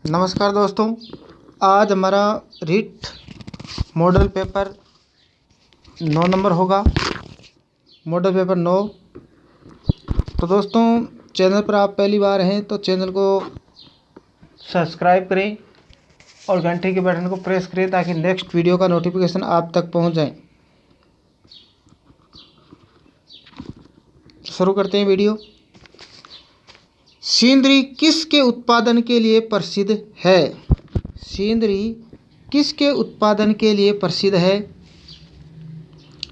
नमस्कार दोस्तों, आज हमारा रीट मॉडल पेपर 9 नंबर होगा। Model paper 9। तो दोस्तों, चैनल पर आप पहली बार हैं तो चैनल को सब्सक्राइब करें और घंटे के बटन को प्रेस करें ताकि नेक्स्ट वीडियो का नोटिफिकेशन आप तक पहुंच जाए। शुरू करते हैं वीडियो। सिंदरी किसके उत्पादन के लिए प्रसिद्ध है? सिंदरी किसके उत्पादन के लिए प्रसिद्ध है?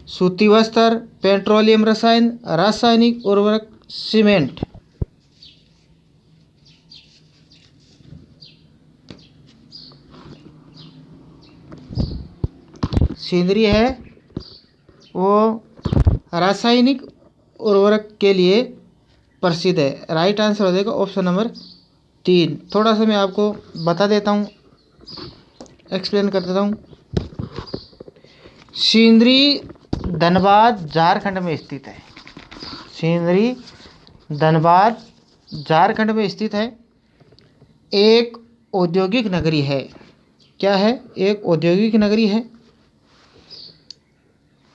सूती वस्त्र, पेट्रोलियम रसायन, रासायनिक उर्वरक, सीमेंट। सिंदरी है वो रासायनिक उर्वरक के लिए प्रसिद्ध है। राइट आंसर हो जाएगा ऑप्शन नंबर 3। थोड़ा सा मैं आपको बता देता हूँ, एक्सप्लेन कर देता हूँ। सिंदरी धनबाद झारखंड में स्थित है। सिंदरी धनबाद झारखंड में स्थित है। एक औद्योगिक नगरी है। क्या है? एक औद्योगिक नगरी है।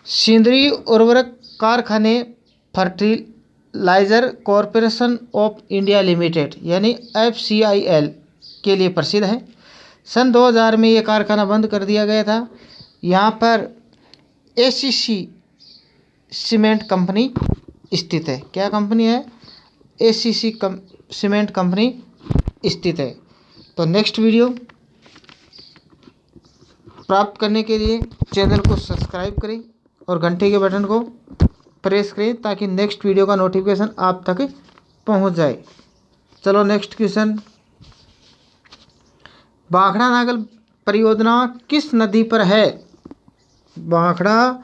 सिंदरी उर्वरक कारखाने fertilizer corporation of India limited यानी FCIL के लिए प्रसिद्ध है। सन 2000 में ये कारखाना बंद कर दिया गया था। यहाँ पर ACC सीमेंट कंपनी स्थित है। क्या कंपनी है? ACC सीमेंट कंपनी स्थित है। तो नेक्स्ट वीडियो प्राप्त करने के लिए चैनल को सब्सक्राइब करें और घंटे के बटन को प्रेस करें ताकि नेक्स्ट वीडियो का नोटिफिकेशन आप तक पहुंच जाए। चलो नेक्स्ट क्वेश्चन। भाखड़ा नागल परियोजना किस नदी पर है? भाखड़ा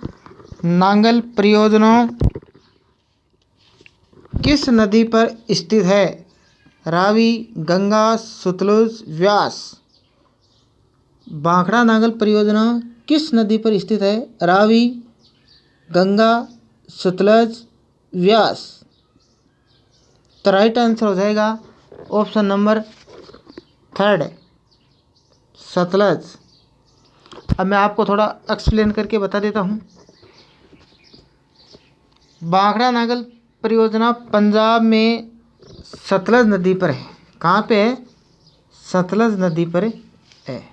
नांगल परियोजना किस नदी पर स्थित है? रावी, गंगा, सतलुज, व्यास। भाखड़ा नांगल परियोजना किस नदी पर स्थित है? रावी, गंगा, सतलज, व्यास। तो राइट आंसर हो जाएगा ऑप्शन नंबर 3 सतलज। अब मैं आपको थोड़ा एक्सप्लेन करके बता देता हूँ। भाखड़ा नागल परियोजना पंजाब में सतलज नदी पर है। कहाँ पे है? सतलज नदी पर है।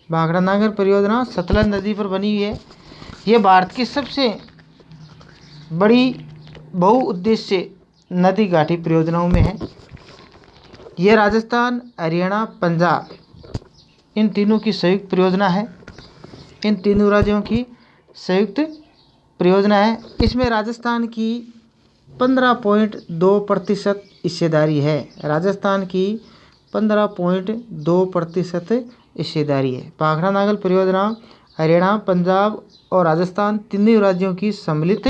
भाखड़ा नागल परियोजना सतलज नदी पर बनी हुई है। ये भारत की सबसे बड़ी बहुउद्देश्य नदी घाटी परियोजनाओं में है। ये राजस्थान, हरियाणा, पंजाब इन तीनों की संयुक्त परियोजना है। इन तीनों राज्यों की संयुक्त परियोजना है। इसमें राजस्थान की 15.2% हिस्सेदारी है। राजस्थान की 15.2% हिस्सेदारी है। भाखड़ा नागल परियोजना हरियाणा, पंजाब और राजस्थान तीनों राज्यों की सम्मिलित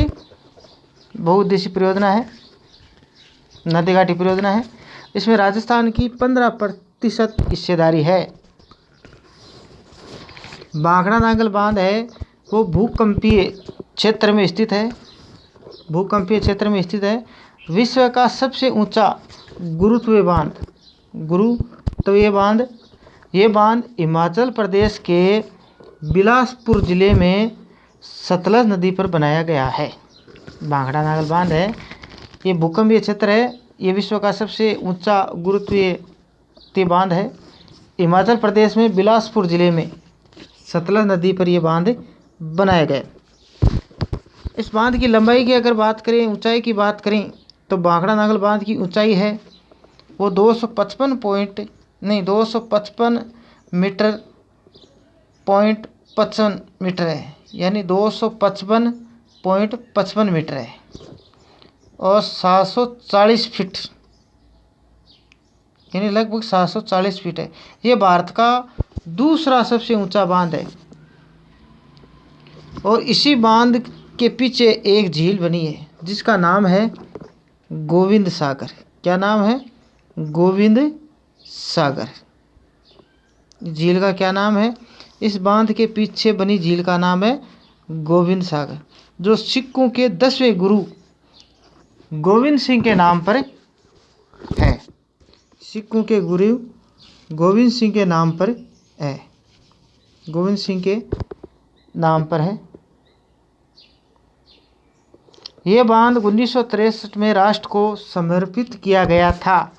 बहुउद्देशीय परियोजना है, नदी घाटी परियोजना है। इसमें राजस्थान की 15% हिस्सेदारी है। भाखड़ा नागल बांध है वो भूकंपीय क्षेत्र में स्थित है। भूकंपीय क्षेत्र में स्थित है। विश्व का सबसे ऊंचा गुरुत्वीय बांध ये बांध हिमाचल प्रदेश के बिलासपुर जिले में सतलज नदी पर बनाया गया है। भाखड़ा नागल बांध है ये भूकंपीय क्षेत्र है। ये विश्व का सबसे ऊंचा गुरुत्वीय बांध है। हिमाचल प्रदेश में बिलासपुर जिले में सतलज नदी पर यह बांध बनाया गया। इस बांध की लंबाई की अगर बात करें, ऊंचाई की बात करें तो भाखड़ा नागल बांध की ऊंचाई है वो 255 मीटर .55 मीटर है। यानी 255.55 मीटर है और 740 फीट यानी लगभग 740 फीट है। ये भारत का दूसरा सबसे ऊंचा बांध है और इसी बांध के पीछे एक झील बनी है जिसका नाम है गोविंद सागर। क्या नाम है? गोविंद सागर। झील का क्या नाम है? इस बांध के पीछे बनी झील का नाम है गोविंद सागर, जो सिखों के 10वें गुरु गोविंद सिंह के नाम पर है। सिखों के गुरु गोविंद सिंह के नाम पर है, गोविंद सिंह के नाम पर है। ये बांध 1963 में राष्ट्र को समर्पित किया गया था।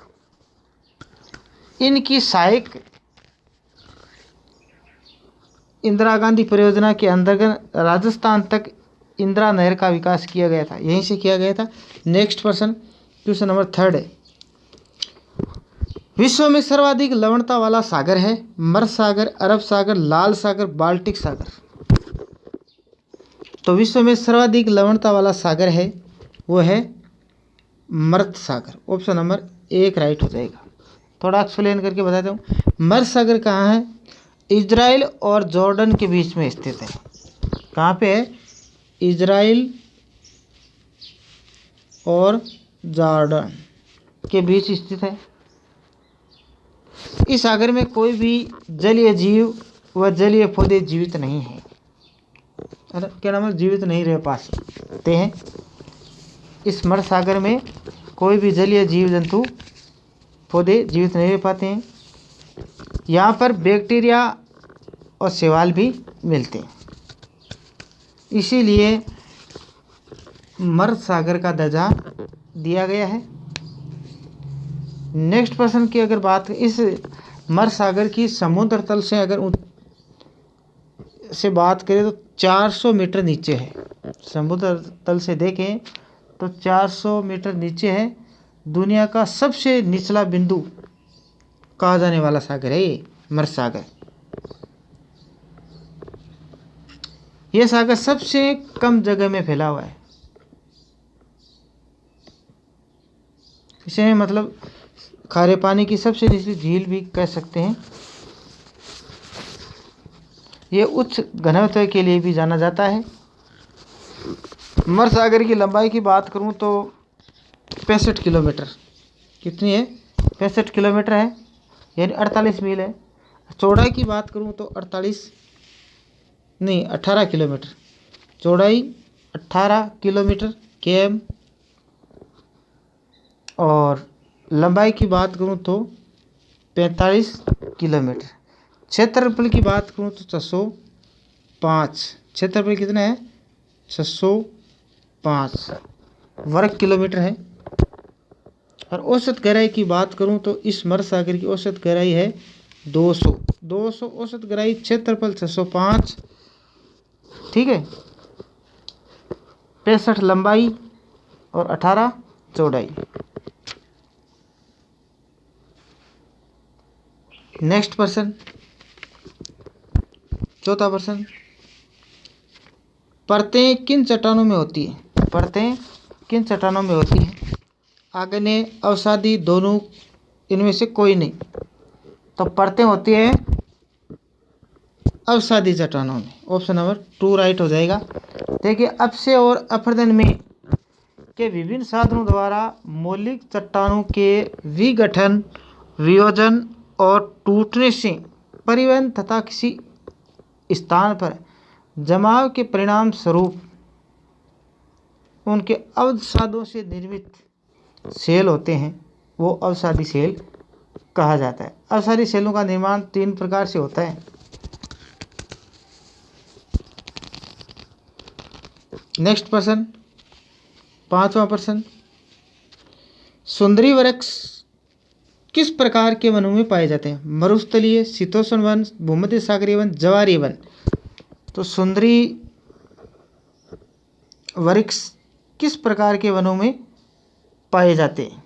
इनकी सहायक इंदिरा गांधी परियोजना के अंतर्गत राजस्थान तक इंदिरा नहर का विकास किया गया था, यहीं से किया गया था। नेक्स्ट क्वेश्चन नंबर 3 है, विश्व में सर्वाधिक लवणता वाला सागर है? मर्द सागर, अरब सागर, लाल सागर, बाल्टिक सागर। तो विश्व में सर्वाधिक लवणता वाला सागर है वो है मर्द सागर। ऑप्शन नंबर 1 राइट हो जाएगा। थोड़ा एक्सप्लेन करके बताता हूँ। मर्द सागर कहाँ है? इजराइल और जॉर्डन के बीच में स्थित है। कहाँ पे है? इजराइल और जॉर्डन के बीच स्थित है। इस सागर में कोई भी जलीय जीव व जलीय पौधे जीवित नहीं है। क्या नाम है? जीवित नहीं रह पाते हैं। इस मर्द सागर में कोई भी जलीय जीव जंतु पौधे जीवित नहीं रह पाते हैं। यहाँ पर बैक्टीरिया और शैवाल भी मिलते हैं, इसीलिए मर्द सागर का दर्जा दिया गया है। नेक्स्ट प्रश्न की अगर बात, इस मर्द सागर की समुद्र तल से अगर से बात करें तो 400 मीटर नीचे है। समुद्र तल से देखें तो 400 मीटर नीचे है। दुनिया का सबसे निचला बिंदु कहा जाने वाला सागर है ये मर्द सागर। यह सागर सबसे कम जगह में फैला हुआ है। इसे मतलब खारे पानी की सबसे निचली झील भी कह सकते हैं। ये उच्च घनत्व के लिए भी जाना जाता है। मर्द सागर की लंबाई की बात करूं तो 65 किलोमीटर। कितनी है? 65 किलोमीटर है, यानी 48 मील है। चौड़ाई की बात करूं तो 18 किलोमीटर। चौड़ाई 18 किलोमीटर km, और लंबाई की बात करूं तो 45 किलोमीटर। क्षेत्रफल की बात करूं तो 605। क्षेत्रफल कितना है? 605 वर्ग किलोमीटर है। और औसत गहराई की बात करूं तो इस मर्द सागर की औसत गहराई है 200 औसत गहराई, क्षेत्रफल 605, ठीक है। 65 लंबाई और 18 चौड़ाई। नेक्स्ट प्रश्न, चौथा प्रश्न, परतें किन चट्टानों में होती है? परतें किन चट्टानों में होती हैं? आग्नेय, अवसादी, दोनों, इनमें से कोई नहीं। तो परतें होती हैं अवसादी चट्टानों में। ऑप्शन नंबर 2 राइट हो जाएगा। देखिए, अपक्षय और अपरदन में के विभिन्न साधनों द्वारा मौलिक चट्टानों के विघटन, वियोजन और टूटने से परिवहन तथा किसी स्थान पर जमाव के परिणाम स्वरूप उनके अवसादों से निर्मित सेल होते हैं, वो अवसादी सेल कहा जाता है। अवसादी सेलों का निर्माण 3 प्रकार से होता है। नेक्स्ट प्रश्न, 5वां प्रश्न, सुंदरी वृक्ष किस प्रकार के वनों में पाए जाते हैं? मरुस्थलीय, शीतोष्ण वन, भूमध्य सागरीय वन, ज्वारीय वन। तो सुंदरी वृक्ष किस प्रकार के वनों में पाए जाते हैं?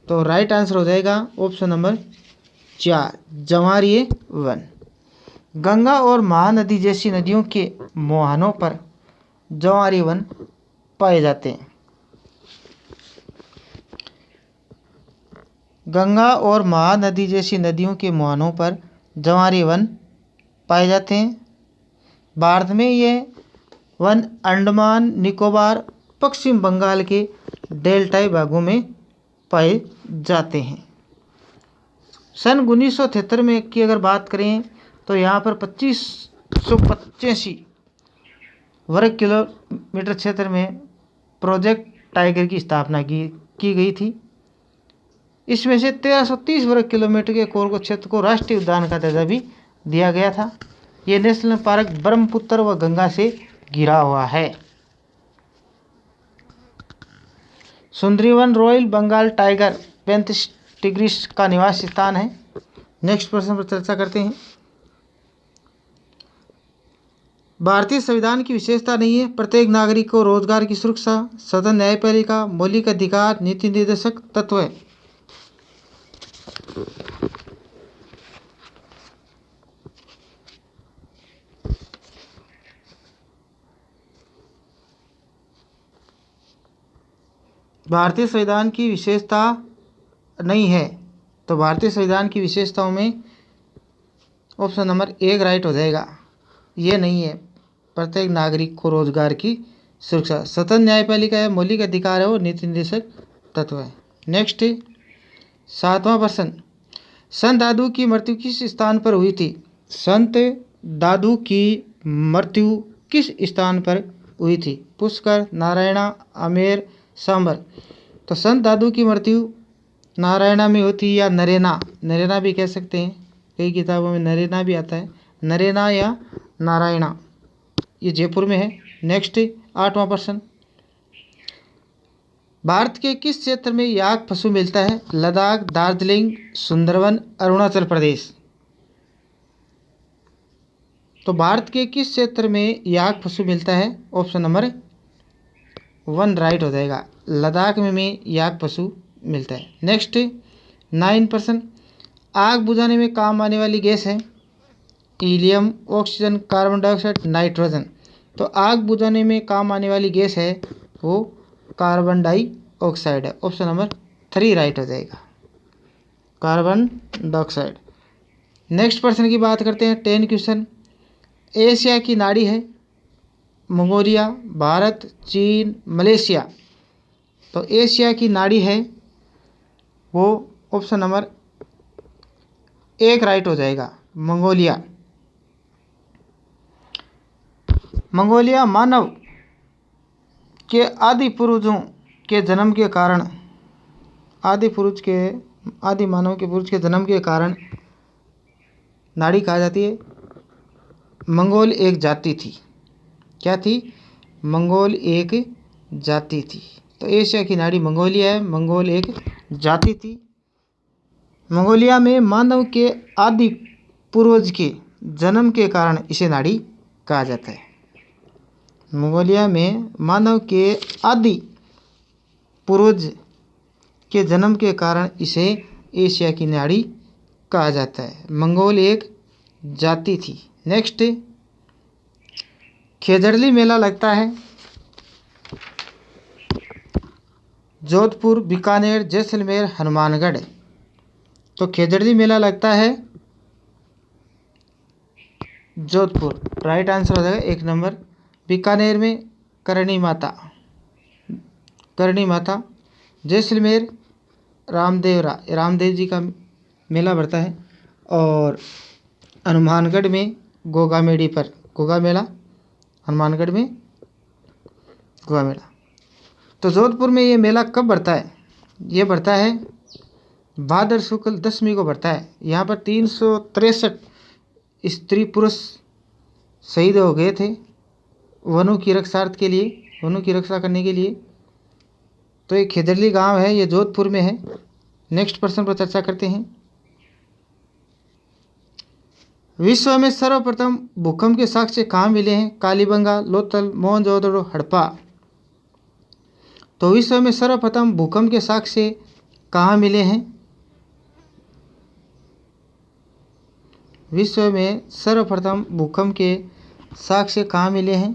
तो राइट आंसर हो जाएगा ऑप्शन नंबर 4, ज्वारीय वन। गंगा और महानदी जैसी नदियों के मुहानों पर ज्वारीय वन पाए जाते हैं। गंगा और महानदी जैसी नदियों के मुहानों पर ज्वारीय वन पाए जाते हैं। भारत में ये वन अंडमान निकोबार, पश्चिम बंगाल के डेल्टाई भागों में पाए जाते हैं। सन 1973 में की अगर बात करें तो यहाँ पर 2585 वर्ग किलोमीटर क्षेत्र में प्रोजेक्ट टाइगर की स्थापना की गई थी। इसमें से 1330 वर्ग किलोमीटर के कोर को क्षेत्र को राष्ट्रीय उद्यान का दर्जा भी दिया गया था। ये नेशनल पार्क ब्रह्मपुत्र व गंगा से घिरा हुआ है। सुंदरीवन रॉयल बंगाल टाइगर 35 डिग्री का निवास स्थान है। नेक्स्ट प्रश्न पर चर्चा करते हैं। भारतीय संविधान की विशेषता नहीं है प्रत्येक नागरिक को रोजगार की सुरक्षा, सदन न्यायपालिका, मौलिक अधिकार, नीति निर्देशक तत्व है। भारतीय संविधान की विशेषता नहीं है, तो भारतीय संविधान की विशेषताओं में ऑप्शन नंबर 1 राइट हो जाएगा। ये नहीं है प्रत्येक नागरिक को रोजगार की सुरक्षा, स्वतंत्र न्यायपालिका है, मौलिक अधिकार है और नीति निर्देशक तत्व है। नेक्स्ट 7वां प्रश्न, संत दादू की मृत्यु किस स्थान पर हुई थी? संत दादू की मृत्यु किस स्थान पर हुई थी? पुष्कर, नारायणा, आमेर, सांबर। तो संत दादू की मृत्यु नारायणा में होती या नरेना, नरेना भी कह सकते हैं, कई किताबों में नरेना भी आता है, नरेना या नारायणा, ये जयपुर में है। नेक्स्ट 8वां प्रश्न, भारत के किस क्षेत्र में याक पशु मिलता है? लद्दाख, दार्जिलिंग, सुंदरवन, अरुणाचल प्रदेश। तो भारत के किस क्षेत्र में याक पशु मिलता है? ऑप्शन नंबर 1 राइट हो जाएगा, लद्दाख में याक पशु मिलता है। नेक्स्ट 9%, आग बुझाने में काम आने वाली गैस है helium, oxygen, carbon dioxide, nitrogen. तो आग बुझाने में काम आने वाली गैस है वो कार्बन डाइऑक्साइड है। ऑप्शन नंबर 3 राइट हो जाएगा, कार्बन डाइऑक्साइड। नेक्स्ट प्रश्न की बात करते हैं, 10 क्वेश्चन। एशिया की नाड़ी है मंगोलिया, भारत, चीन, मलेशिया। तो एशिया की नाड़ी है वो ऑप्शन नंबर 1 राइट हो जाएगा, मंगोलिया। मंगोलिया मानव के आदि पूर्वजों के जन्म के कारण, आदि मानव के पुरुष के जन्म के कारण नाड़ी कहा जाती है। मंगोल एक जाति थी, क्या थी? मंगोल एक जाति थी। तो एशिया की नाड़ी मंगोलिया है, मंगोल एक जाति थी। मंगोलिया में मानव के आदि पूर्वज के जन्म के कारण इसे नाड़ी कहा जाता है। मंगोलिया में मानव के आदि पूर्वज के जन्म के कारण इसे एशिया की नाड़ी कहा जाता है। मंगोल एक जाति थी। नेक्स्ट, खेजड़ली मेला लगता है जोधपुर, बीकानेर, जैसलमेर, हनुमानगढ़। तो खेजड़ली मेला लगता है जोधपुर, राइट आंसर हो जाएगा 1 नंबर। बीकानेर में करणी माता, जैसलमेर रामदेव जी का मेला बढ़ता है, और हनुमानगढ़ में गोगा मेला, हनुमानगढ़ में गोगा मेला। तो जोधपुर में ये मेला कब बढ़ता है? ये बढ़ता है भाद्र शुक्ल 10वीं को बढ़ता है। यहाँ पर 363 स्त्री पुरुष शहीद हो गए थे वनों की रक्षार्थ के लिए, वनों की रक्षा करने के लिए। तो ये खेजड़ली गांव है, ये जोधपुर में है। नेक्स्ट प्रश्न पर चर्चा करते हैं। विश्व में सर्वप्रथम भूकंप के साक्ष्य कहाँ मिले हैं? कालीबंगा, लोथल, मोहनजोदड़ो, हड़प्पा। तो विश्व में सर्वप्रथम भूकंप के साक्ष्य कहाँ मिले हैं? विश्व में सर्वप्रथम भूकंप के साक्ष्य कहाँ मिले हैं?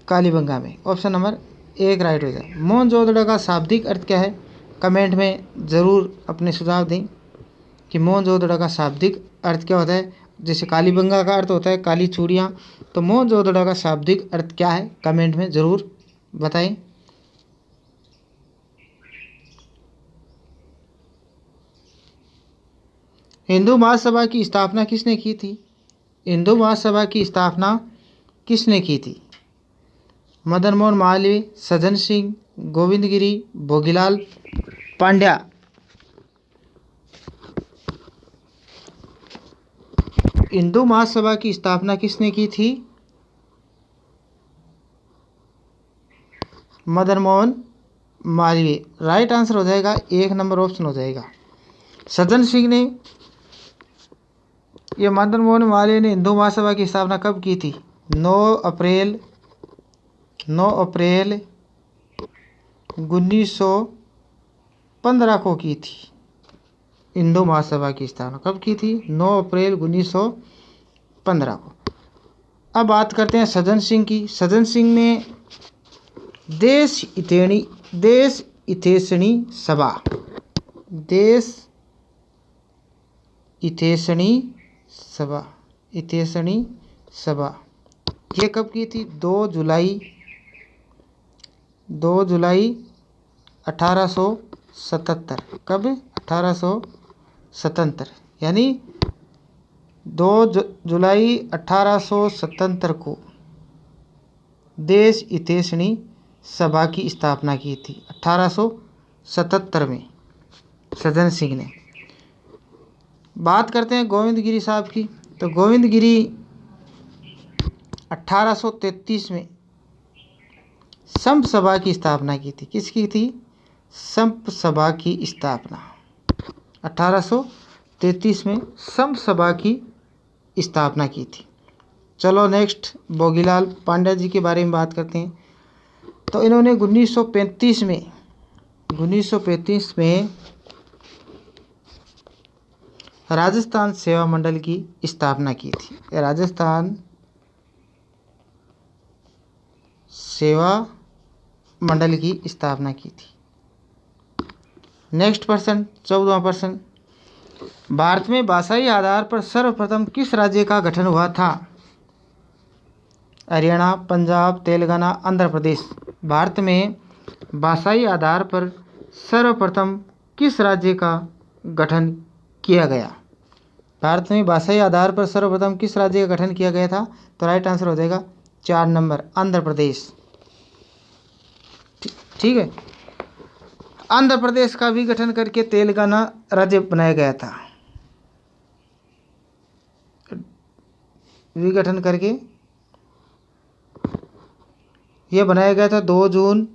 कालीबंगा में। ऑप्शन नंबर 1 राइट हो जाए। मोहनजोदड़ो का शाब्दिक अर्थ क्या है? कमेंट में ज़रूर अपने सुझाव दें कि मोहनजोदड़ो का शाब्दिक अर्थ क्या होता है। जैसे कालीबंगा का अर्थ होता है काली चूड़ियाँ, तो मोहनजोदड़ो का शाब्दिक अर्थ क्या है? कमेंट में ज़रूर बताएं। हिंदू महासभा की स्थापना किसने की थी? हिंदू महासभा की स्थापना किसने की थी? मदन मोहन मालवीय, सज्जन सिंह, गोविंद गिरी, भोगीलाल पांड्या। हिंदू महासभा की स्थापना किसने की थी? मदन मोहन मालवीय। राइट आंसर हो जाएगा 1 नंबर ऑप्शन हो जाएगा। सज्जन सिंह ने, ये मदन मोहन मालवीय ने हिंदू महासभा की स्थापना कब की थी? 9 अप्रैल 1915 को की थी। हिंदू महासभा की स्थापना कब की थी? 9 अप्रैल 1915 को। अब बात करते हैं सज्जन सिंह की। सज्जन सिंह ने देश हितैषणी सभा ये कब की थी? 2 जुलाई 1877। कब? 1877, यानी 2 जुलाई 1877 को देश हितैषणी सभा की स्थापना की थी। 1877 में सज्जन सिंह ने। बात करते हैं गोविंद गिरी साहब की। तो गोविंद गिरी 1833 में संप सभा की स्थापना की थी। किसकी थी? संप सभा की स्थापना 1833 में संप सभा की स्थापना की थी। चलो नेक्स्ट भोगीलाल पांड्या जी के बारे में बात करते हैं। तो इन्होंने 1935 में राजस्थान सेवा मंडल की स्थापना की थी। राजस्थान सेवा मंडल की स्थापना की थी। नेक्स्ट प्रश्न, 14वां प्रश्न, भारत में भाषाई आधार पर सर्वप्रथम किस राज्य का गठन हुआ था? हरियाणा, पंजाब, तेलंगाना, आंध्र प्रदेश। भारत में भाषाई आधार पर सर्वप्रथम किस राज्य का गठन किया गया? भारत में भाषाई आधार पर सर्वप्रथम किस राज्य का गठन किया गया था? तो राइट आंसर हो जाएगा 4 नंबर, आंध्र प्रदेश। ठीक है, आंध्र प्रदेश का विघटन करके तेलंगाना राज्य बनाया गया था। विघटन करके यह बनाया गया था 2 जून।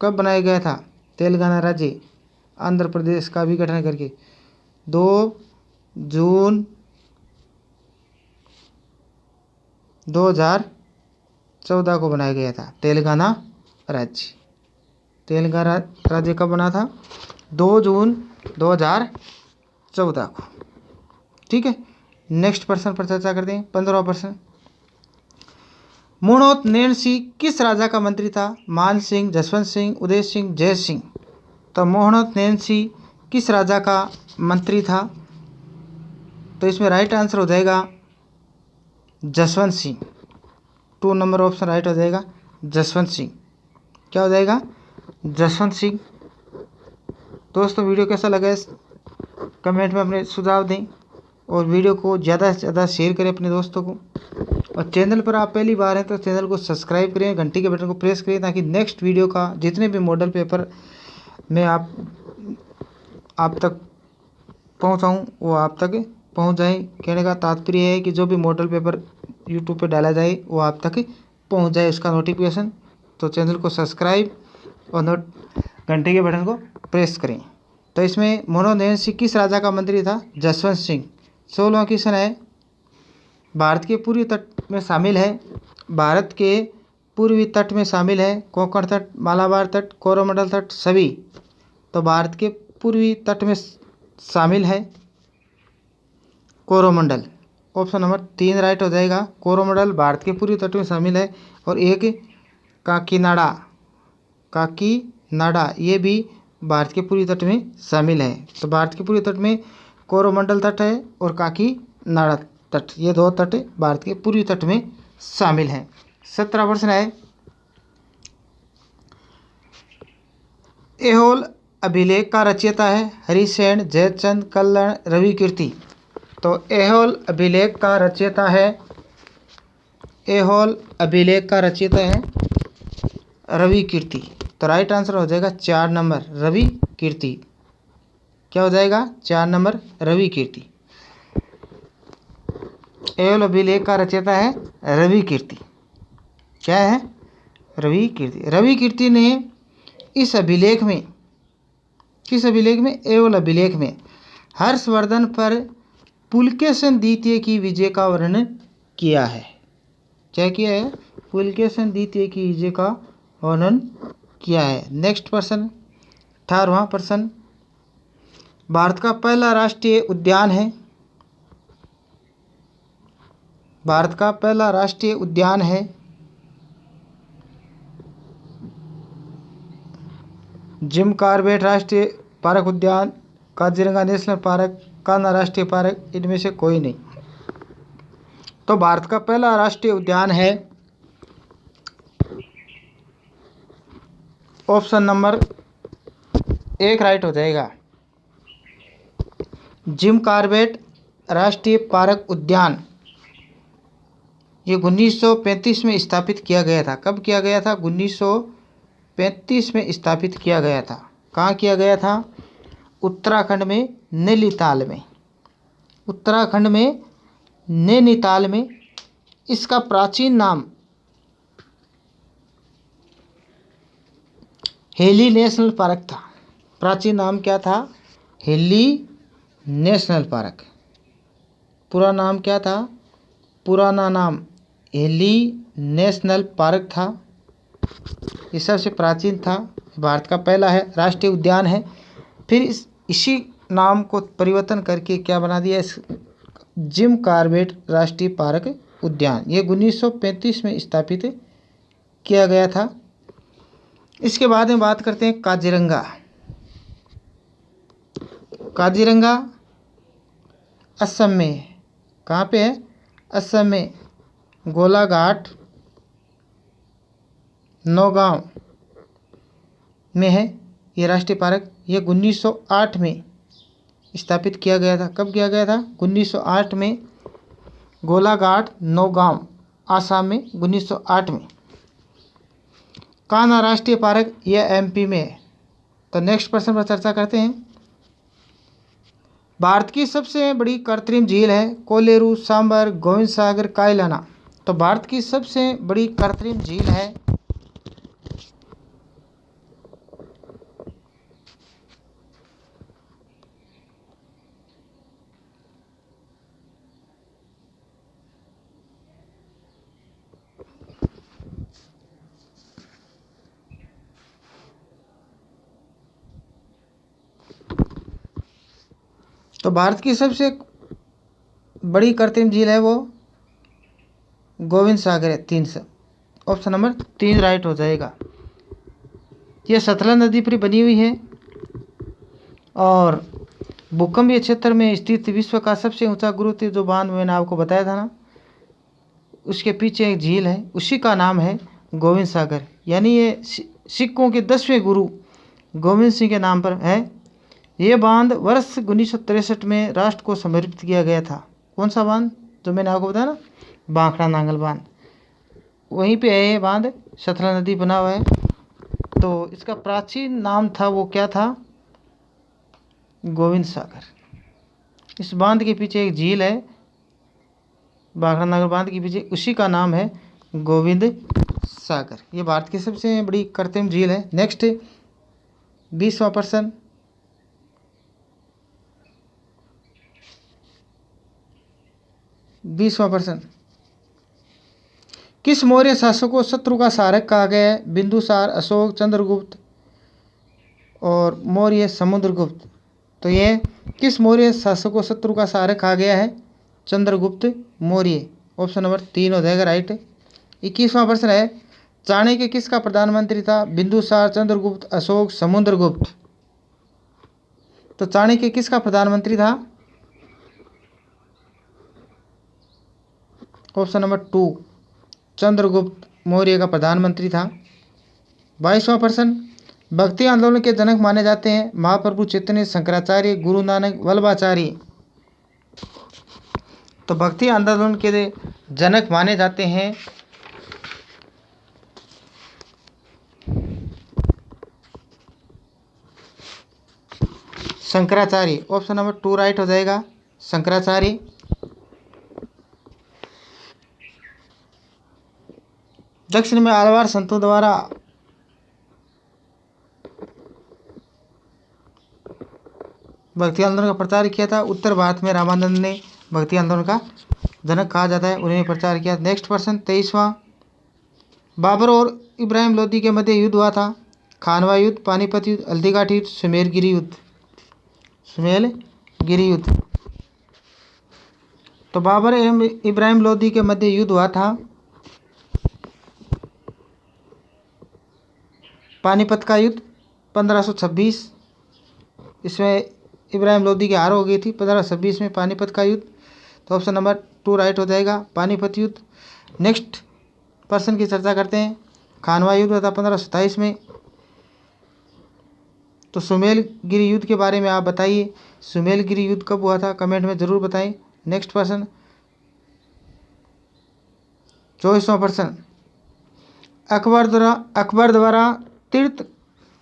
कब बनाया गया था? तेलंगाना राज्य आंध्र प्रदेश का विघटन करके 2 जून 2014 को बनाया गया था तेलंगाना राज्य। तेलंगाना राज्य कब बना था? 2 जून 2014 को। ठीक है, नेक्स्ट प्रश्न पर चर्चा करते हैं। 15वां प्रश्न, मुणोत नैन सिंह किस राजा का मंत्री था? मान सिंह, जसवंत सिंह, उदय सिंह, जय सिंह। तो मुणोत नैन सिंह किस राजा का मंत्री था? तो इसमें राइट आंसर हो जाएगा Jaswant Singh. 2 number option right हो जाएगा जसवंत सिंह। क्या हो जाएगा? जसवंत सिंह। दोस्तों वीडियो कैसा लगा कमेंट में अपने सुझाव दें और वीडियो को ज़्यादा से ज़्यादा शेयर करें अपने दोस्तों को। और चैनल पर आप पहली बार हैं तो चैनल को सब्सक्राइब करें, घंटी के बटन को प्रेस करें ताकि नेक्स्ट वीडियो का जितने भी मॉडल पेपर मैं आप तक पहुंचाऊं वो आप तक पहुंच जाए। कहने का तात्पर्य है कि जो भी मॉडल पेपर यूट्यूब पे डाला जाए वो आप तक पहुंच जाए, उसका नोटिफिकेशन। तो चैनल को सब्सक्राइब और घंटे के बटन को प्रेस करें। तो इसमें मुणोत नैन सिंह किस राजा का मंत्री था? जसवंत सिंह। 16वां क्वेश्चन है, भारत के पूर्वी तट में शामिल है। भारत के पूर्वी तट में शामिल है कोंकण तट, मालाबार तट, कोरोमंडल तट, सभी। तो भारत के पूर्वी तट में शामिल है कोरोमंडल। ऑप्शन नंबर 3 राइट हो जाएगा। कोरोमंडल भारत के पूर्वी तट में शामिल है। और एक काकीनाडा ये भी भारत के पूर्वी तट में शामिल है। तो भारत के पूर्वी तट में कोरोमंडल तट है और काकीनाडा तट, ये 2 तट भारत के पूर्वी तट में शामिल हैं। 17वां प्रश्न है, ऐहोल अभिलेख का रचयिता है हरिसेन, जयचंद, कल्लण, रवि कीर्ति। तो ऐहोल अभिलेख का रचयिता है रवि कीर्ति। तो राइट आंसर हो जाएगा 4 नंबर रवि कीर्ति। क्या हो जाएगा? 4 नंबर रवि कीर्ति। एवल अभिलेख का रचयिता है रवि कीर्ति। क्या है? रवि कीर्ति। रवि कीर्ति ने इस अभिलेख में, किस अभिलेख में? एवल अभिलेख में हर्षवर्धन पर पुलकेशन द्वितीय की विजय का वर्णन किया है। क्या किया है? पुलकेशन द्वितीय की विजय का वर्णन किया है। नेक्स्ट प्रश्न, 18वां प्रश्न, भारत का पहला राष्ट्रीय उद्यान है। भारत का पहला राष्ट्रीय उद्यान है जिम कॉर्बेट राष्ट्रीय पार्क उद्यान, काजीरंगा नेशनल पार्क, कान्हा राष्ट्रीय पार्क, इनमें से कोई नहीं। तो भारत का पहला राष्ट्रीय उद्यान है ऑप्शन नंबर 1 राइट हो जाएगा, जिम कॉर्बेट राष्ट्रीय पार्क उद्यान। ये 1935 में स्थापित किया गया था। कब किया गया था? 1935 में स्थापित किया गया था। कहाँ किया गया था? उत्तराखंड में नैनीताल में। उत्तराखंड में नैनीताल में। इसका प्राचीन नाम हेली नेशनल पार्क था। प्राचीन नाम क्या था? Heli national park. पूरा नाम क्या था? पुराना नाम हेली नेशनल पार्क था। ये सबसे प्राचीन था। भारत का पहला है राष्ट्रीय उद्यान है। फिर इसी नाम को परिवर्तन करके क्या बना दिया? जिम कॉर्बेट राष्ट्रीय पार्क उद्यान। ये 1935 में स्थापित किया गया था। इसके बाद में बात करते हैं काजीरंगा। काजीरंगा असम में। कहाँ पे है? असम में गोलाघाट नौगांव में है ये राष्ट्रीय पार्क। ये 1908 में स्थापित किया गया था। कब किया गया था? 1908 में। गोलाघाट नौगांव आसाम में 1908 में। कान्हा राष्ट्रीय पार्क यह एमपी में है। तो नेक्स्ट प्रश्न पर चर्चा करते हैं। भारत की सबसे बड़ी कृत्रिम झील है कोलेरू, सांबर, गोविंद सागर, कायलाना। तो भारत की सबसे बड़ी कृत्रिम झील है तो भारत की सबसे बड़ी कृत्रिम झील है वो गोविंद सागर है। 300 ऑप्शन नंबर 3 राइट हो जाएगा। यह सतलज नदी पर बनी हुई है और भूकंपीय क्षेत्र में स्थित विश्व का सबसे ऊंचा गुरुत्व जो बांध मैंने आपको बताया था ना, उसके पीछे एक झील है, उसी का नाम है गोविंद सागर। यानी ये सिखों के 10वें गुरु गोविंद सिंह के नाम पर है। ये बांध वर्ष 1963 में राष्ट्र को समर्पित किया गया था। कौन सा बांध? जो मैंने आपको बताया ना, भाखड़ा नांगल बांध, वहीं पे है ये बांध। सतलज नदी बना हुआ है। तो इसका प्राचीन नाम था वो क्या था? गोविंद सागर। इस बांध के पीछे एक झील है, भाखड़ा नांगल बांध के पीछे, उसी का नाम है गोविंद सागर। ये भारत की सबसे बड़ी कृत्रिम झील है। नेक्स्ट 20वां प्रश्न, किस मौर्य शासक को शत्रु का शासक कहा गया है? बिंदुसार, अशोक, चंद्रगुप्त और मौर्य समुद्रगुप्त। तो ये किस मौर्य शासक को शत्रु का शासक कहा गया है? चंद्रगुप्त मौर्य। ऑप्शन नंबर 3 हो जाएगा राइट। 21वां प्रश्न है, चाणक्य किसका प्रधानमंत्री था? बिंदुसार, चंद्रगुप्त, अशोक, समुद्रगुप्त। तो चाणक्य किसका प्रधानमंत्री था? ऑप्शन नंबर 2 चंद्रगुप्त मौर्य का प्रधानमंत्री था। 22वां प्रश्न, भक्ति आंदोलन के जनक माने जाते हैं महाप्रभु चैतन्य, शंकराचार्य, गुरु नानक, वल्लभाचार्य। तो भक्ति आंदोलन के जनक माने जाते हैं शंकराचार्य। ऑप्शन नंबर 2 राइट हो जाएगा, शंकराचार्य। दक्षिण में आलवार संतों द्वारा भक्ति आंदोलन का प्रचार किया था। उत्तर भारत में रामानंद ने भक्ति आंदोलन का जनक कहा जाता है, उन्होंने प्रचार किया। नेक्स्ट प्रश्न 23वां, बाबर और इब्राहिम लोदी के मध्य युद्ध हुआ था। खानवा युद्ध, पानीपत युद्ध, हल्दीघाटी युद्ध, सुमेलगिरी युद्ध। सुमेलगिरी युद्ध। तो बाबर एवं इब्राहिम लोदी के मध्य युद्ध हुआ था पानीपत का युद्ध 1526। इसमें इब्राहिम लोदी की हार हो गई थी 1526 में पानीपत का युद्ध। तो ऑप्शन नंबर 2 राइट हो जाएगा, पानीपत युद्ध। नेक्स्ट पर्सन की चर्चा करते हैं। खानवा युद्ध हुआ था 1527 में। तो सुमेलगिरी युद्ध के बारे में आप बताइए, सुमेलगिरी युद्ध कब हुआ था, कमेंट में ज़रूर बताएं। नेक्स्ट पर्सन 24वां प्रश्न, अकबर द्वारा तीर्थ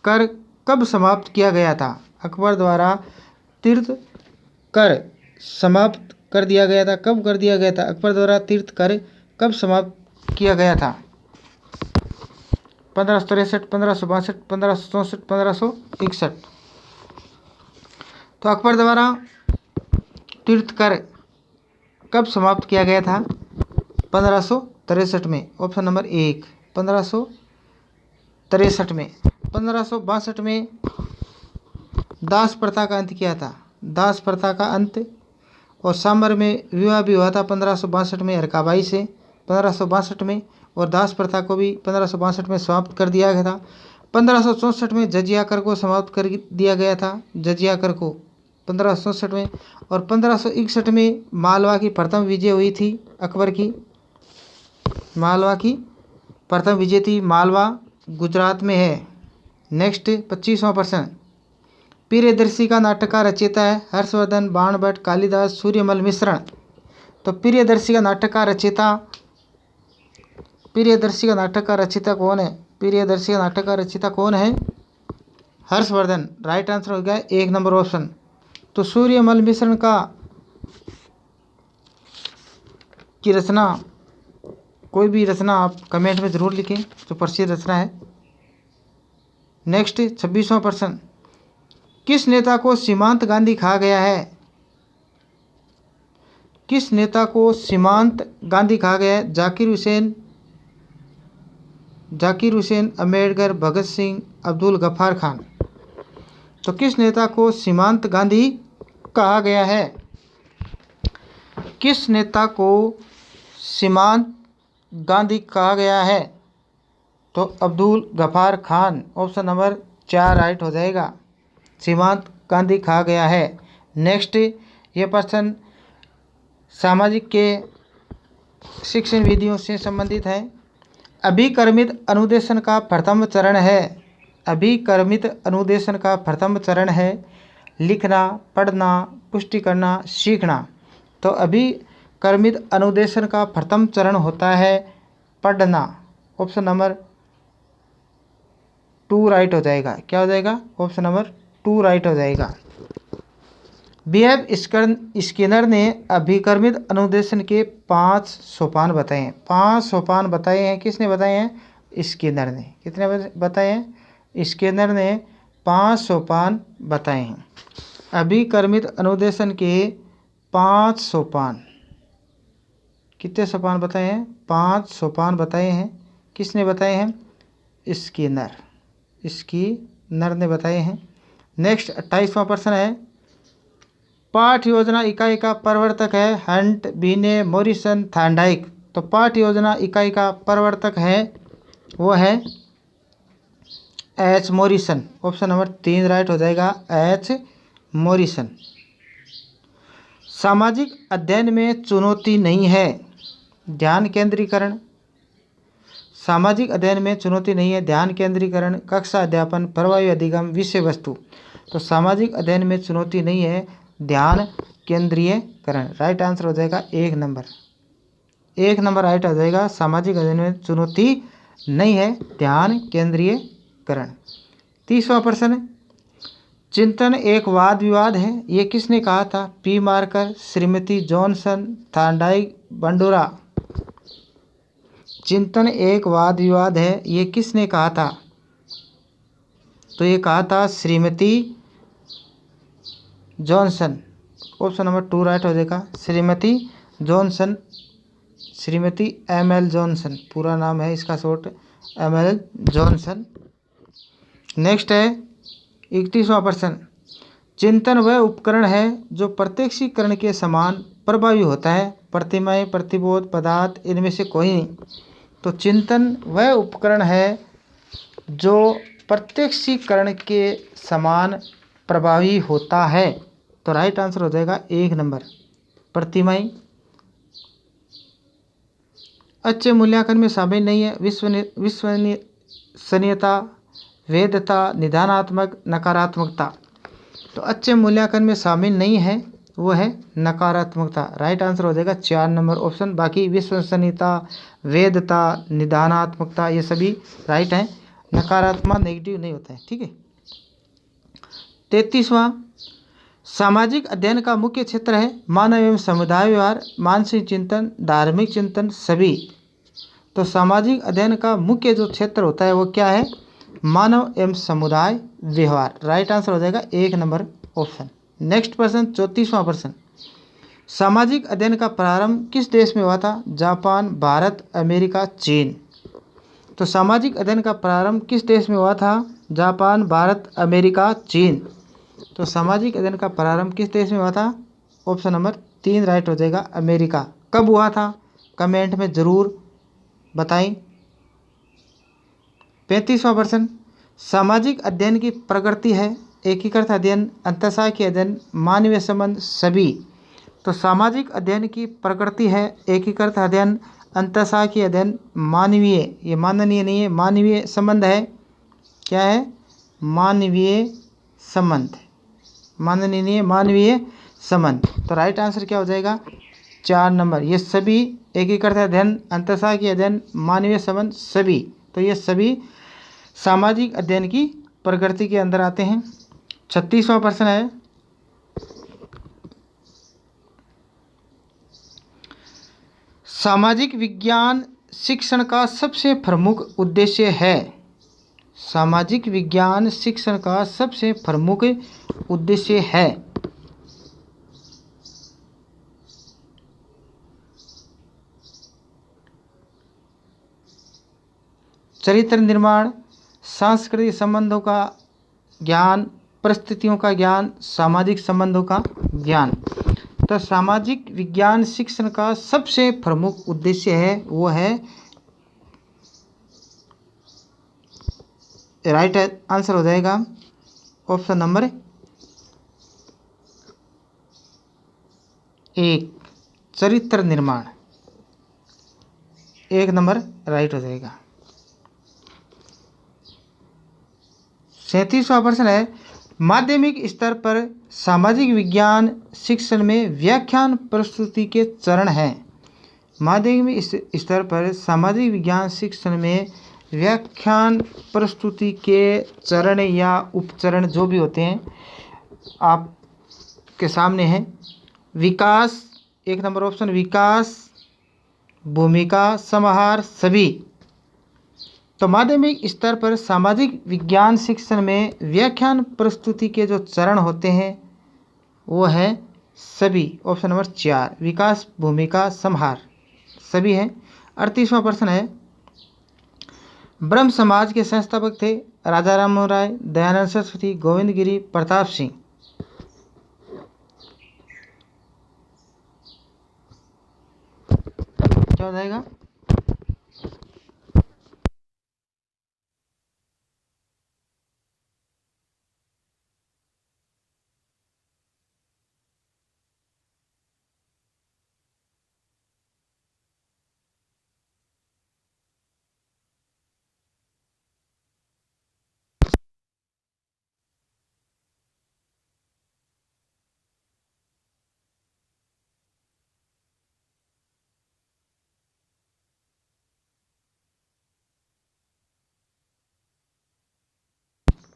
कर कब समाप्त किया गया था। अकबर द्वारा तीर्थ कर समाप्त कर दिया गया था, कब कर दिया गया था। अकबर द्वारा तीर्थ कर कब समाप्त किया गया था। 1563, 1562, 1564, 1561। तो अकबर द्वारा तीर्थ कर कब समाप्त किया गया था। 1563 में, ऑप्शन नंबर 1 1563 में। 1562 में दास प्रथा का अंत किया था, दास प्रथा का अंत। और सांबर में विवाह भी हुआ था 1562 में हरकाबाई से 1562 में, और दास प्रथा को भी 1562 में समाप्त कर दिया गया था। 1564 में जजिया कर को समाप्त कर दिया गया था, जजिया कर को 1564 में। और 1561 में मालवा की प्रथम विजय हुई थी अकबर की, मालवा की प्रथम विजय थी। मालवा गुजरात में है। नेक्स्ट 25वां प्रश्न, प्रियदर्शी का नाटक का रचयिता है हर्षवर्धन, बाणभट्ट, कालिदास, सूर्यमल मिश्रण। तो प्रियदर्शी का नाटक का रचयिता, प्रियदर्शी का नाटक का रचयिता कौन है। प्रियदर्शी का नाटक का रचयिता कौन है, हर्षवर्धन। राइट आंसर हो गया 1 नंबर ऑप्शन। तो सूर्यमल मिश्रण का की रचना, कोई भी रचना आप कमेंट में ज़रूर लिखें जो प्रसिद्ध रचना है। नेक्स्ट 26वां प्रश्न, किस नेता को सीमांत गांधी कहा गया है। किस नेता को सीमांत गांधी कहा गया है। जाकिर हुसैन, अम्बेडकर, भगत सिंह, अब्दुल गफ्फार खान। तो किस नेता को सीमांत गांधी कहा गया है। किस नेता को सीमांत गांधी कहा गया है। तो Abdul Ghaffar Khan, option number 4 right हो जाएगा, सीमांत गांधी कहा गया है। नेक्स्ट ये प्रश्न सामाजिक के शिक्षण विधियों से संबंधित है। अभिकर्मित अनुदेशन का प्रथम चरण है, अभिकर्मित अनुदेशन का प्रथम चरण है लिखना, पढ़ना, पुष्टि करना, सीखना। तो अभिकर्मित अनुदेशन का प्रथम चरण होता है पढ़ना, ऑप्शन नंबर 2 राइट हो जाएगा। क्या हो जाएगा, ऑप्शन नंबर 2 राइट हो जाएगा। B.F. स्किनर ने अभिकर्मित अनुदेशन के 5 सोपान बताए हैं। 5 सोपान बताए हैं, किसने बताए हैं, स्किनर ने। कितने बताए हैं, स्किनर ने 5 सोपान बताए हैं। अभिकर्मित अनुदेशन के 5 सोपान, कितने सोपान बताए हैं, 5 सोपान बताए हैं। किसने बताए हैं, स्किनर ने बताए हैं। नेक्स्ट 28वां प्रश्न है, पाठ योजना इकाई का प्रवर्तक है हंट, बीने, मॉरिसन, थांडाइक। तो पाठ योजना इकाई का प्रवर्तक है वो है H Morrison, option number 3 right हो जाएगा, एच मॉरिसन। सामाजिक अध्ययन में चुनौती नहीं है, ध्यान केंद्रीकरण। सामाजिक अध्ययन में चुनौती नहीं है, ध्यान केंद्रीकरण, कक्षा अध्यापन, प्रभावी अधिगम, विषय वस्तु। तो सामाजिक अध्ययन में चुनौती नहीं है, ध्यान केंद्रीयकरण। राइट आंसर हो जाएगा 1 नंबर, 1 नंबर राइट हो जाएगा। सामाजिक अध्ययन में चुनौती नहीं है, ध्यान केंद्रीयकरण। 30वां प्रश्न, चिंतन एक वाद विवाद है, ये किसने कहा था, P marker, Shrimati Johnson, Thorndike, Bandura. चिंतन एक वाद विवाद है, ये किसने कहा था? तो ये कहा था Shrimati Johnson. Option number 2 right हो जाएगा, Shrimati Johnson, Shrimati M L. Johnson पूरा नाम है इसका, शॉर्ट एम.एल. जॉनसन। नेक्स्ट है 31वां प्रश्न, चिंतन वह उपकरण है जो प्रत्यक्षीकरण के समान प्रभावी होता है, प्रतिमाएं, प्रतिबोध, पदार्थ, इनमें से कोई नहीं। तो चिंतन वह उपकरण है जो प्रत्यक्षीकरण के समान प्रभावी होता है। तो राइट आंसर हो जाएगा 1 नंबर, प्रतिमाएं। अच्छे मूल्यांकन में शामिल नहीं है विश्वसनीयता, वैधता, निदानात्मक, नकारात्मकता। तो अच्छे मूल्यांकन में शामिल नहीं है वो है नकारात्मकता। राइट आंसर हो जाएगा 4 नंबर ऑप्शन। बाकी विश्वसनीयता, वैधता, निदानात्मकता ये सभी राइट हैं, नकारात्मक नेगेटिव नहीं होता है। ठीक है। 33वां, सामाजिक अध्ययन का मुख्य क्षेत्र है मानव एवं समुदाय व्यवहार, मानसिक चिंतन, धार्मिक चिंतन, सभी। तो सामाजिक अध्ययन का मुख्य जो क्षेत्र होता है वो क्या है? मानव एवं समुदाय व्यवहार। राइट आंसर हो जाएगा 1 नंबर ऑप्शन। नेक्स्ट प्रश्न 34वां प्रश्न, सामाजिक अध्ययन का प्रारंभ किस देश में हुआ था? जापान, भारत, अमेरिका, चीन। तो सामाजिक अध्ययन का प्रारंभ किस देश में हुआ था? जापान, भारत, अमेरिका, चीन। तो सामाजिक अध्ययन का प्रारंभ किस देश में हुआ था? ऑप्शन नंबर 3 राइट हो जाएगा, अमेरिका। कब हुआ था? कमेंट में ज़रूर बताएं। 35वां प्रश्न, सामाजिक अध्ययन की प्रकृति है एकीकृत अध्ययन, अंतःशाखीय अध्ययन, मानवीय संबंध, सभी। तो सामाजिक अध्ययन की प्रकृति है एकीकृत अध्ययन, अंतःशाखीय अध्ययन, मानवीय, ये माननीय नहीं है, मानवीय संबंध है। क्या है? मानवीय संबंध, माननीय नहीं है, मानवीय संबंध। तो राइट आंसर क्या हो जाएगा? 4 नंबर। ये सभी एकीकृत अध्ययन, अंतःशाखीय अध्ययन, मानवीय संबंध, सभी। तो ये सभी सामाजिक अध्ययन की प्रकृति के अंदर आते हैं। 36वां प्रश्न है, सामाजिक विज्ञान शिक्षण का सबसे प्रमुख उद्देश्य है। सामाजिक विज्ञान शिक्षण का सबसे प्रमुख उद्देश्य है। चरित्र निर्माण, सांस्कृतिक संबंधों का ज्ञान, परिस्थितियों का ज्ञान, सामाजिक संबंधों का ज्ञान। तो सामाजिक विज्ञान शिक्षण का सबसे प्रमुख उद्देश्य है वो है, राइट आंसर हो जाएगा ऑप्शन नंबर 1, चरित्र निर्माण। 1 नंबर राइट हो जाएगा। 37वां प्रश्न है, माध्यमिक स्तर पर सामाजिक विज्ञान शिक्षण में व्याख्यान प्रस्तुति के चरण हैं। माध्यमिक स्तर पर सामाजिक विज्ञान शिक्षण में व्याख्यान प्रस्तुति के चरण या उपचरण जो भी होते हैं आपके सामने हैं। विकास, 1 नंबर ऑप्शन, विकास, भूमिका, समाहार, सभी। तो माध्यमिक स्तर पर सामाजिक विज्ञान शिक्षण में व्याख्यान प्रस्तुति के जो चरण होते हैं वो है सभी। ऑप्शन नंबर 4, विकास, भूमिका, समाहार, सभी हैं। 38वां प्रश्न है, ब्रह्म समाज के संस्थापक थे राजा राम मोहन राय, दयानंद सरस्वती, गोविंद गिरी, प्रताप सिंह। क्या हो जाएगा?